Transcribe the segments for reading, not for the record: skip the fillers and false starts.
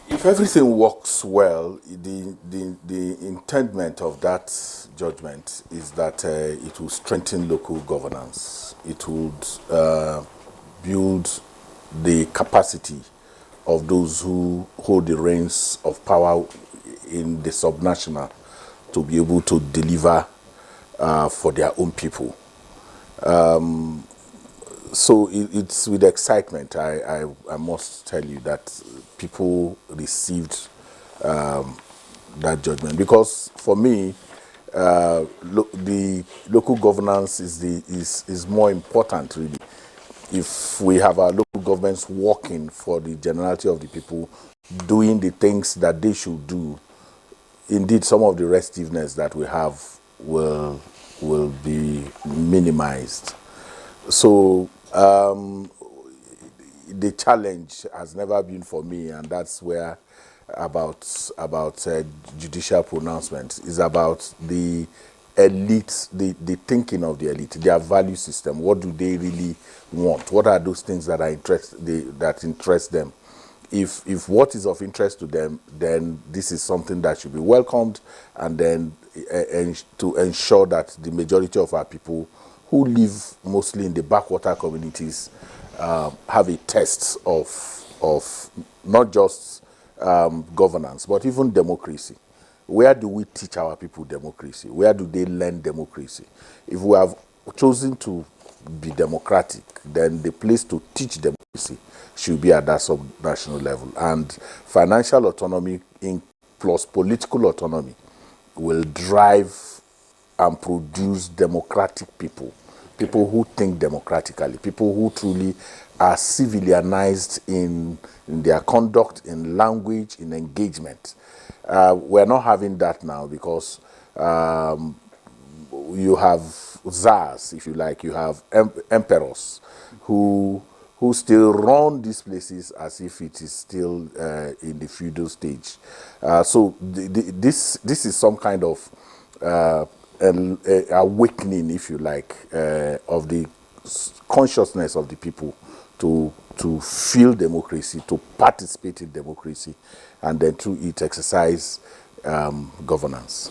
If everything works well, the intendment of that judgment is that it will strengthen local governance. It would build the capacity of those who hold the reins of power in the subnational to be able to deliver for their own people. So it's with excitement, I must tell you, that people received that judgment, because for me, the local governance is more important, really. If we have our local governments working for the generality of the people, doing the things that they should do, indeed some of the restiveness that we have will be minimized. So the challenge has never been for me, and that's where about judicial pronouncement is about the elite, the thinking of the elite, their value system. What do they really want? What are those things that that interest them? If what is of interest to them, then this is something that should be welcomed, and then to ensure that the majority of our people who live mostly in the backwater communities have a test of not just governance, but even democracy. Where do we teach our people democracy? Where do they learn democracy? If we have chosen to be democratic, then the place to teach democracy should be at that subnational level. And financial autonomy plus political autonomy will drive and produce democratic people. People who think democratically, people who truly are civilianized in their conduct, in language, in engagement. We're not having that now, because you have czars, if you like, you have emperors who still run these places as if it is still in the feudal stage. So this is some kind of an awakening, if you like, of the consciousness of the people to feel democracy, to participate in democracy, and then through it exercise governance.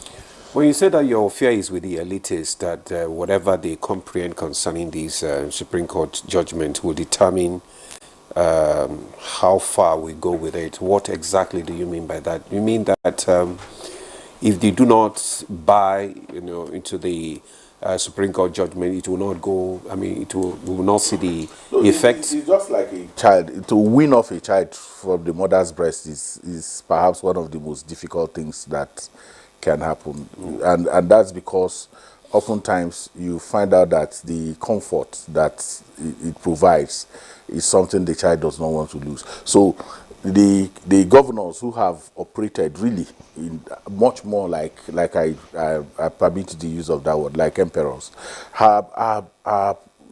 When you say that your fear is with the elitists, that whatever they comprehend concerning these Supreme Court judgment will determine how far we go with it, what exactly do you mean by that? You mean that if they do not buy, into the Supreme Court judgment, it will not go, we will not see the effects? It's just like a child. To wean off a child from the mother's breast is perhaps one of the most difficult things that can happen. And that's because oftentimes you find out that the comfort that it provides is something the child does not want to lose. So the governors who have operated really in much more like I permit the use of that word, like emperors, have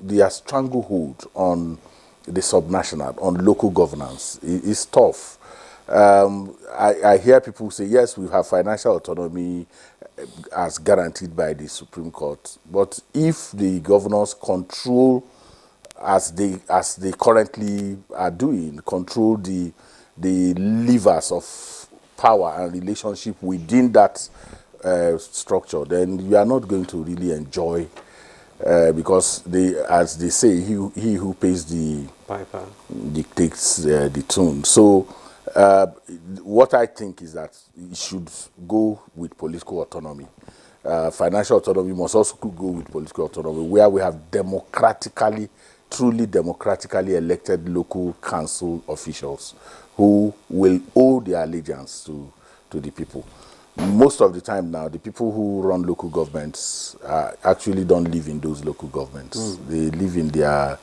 their stranglehold on the subnational, on local governance is tough. I hear people say, yes, we have financial autonomy as guaranteed by the Supreme Court, but if the governors control, as they currently are doing, control the levers of power and relationship within that structure, then you are not going to really enjoy, because as they say, he who pays the Piper dictates the tune. So what I think is that it should go with political autonomy. Financial autonomy must also go with political autonomy, where we have truly democratically elected local council officials who will owe their allegiance to the people. Most of the time now, the people who run local governments actually don't live in those local governments. They live in their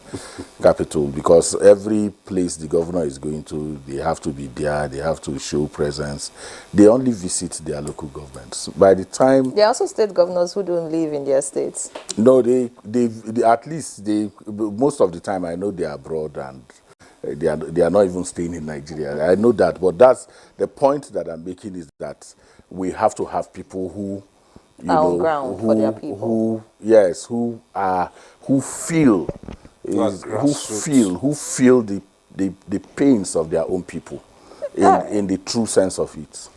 capital, because every place the governor is going to, they have to be there, they have to show presence. They only visit their local governments. By the time... There are also state governors who don't live in their states. No, they at least, most of the time I know they are abroad, and they are not even staying in Nigeria. I know that, but that's the point that I'm making, is that we have to have people who on ground for their people. Who feel the pains of their own people. in the true sense of it.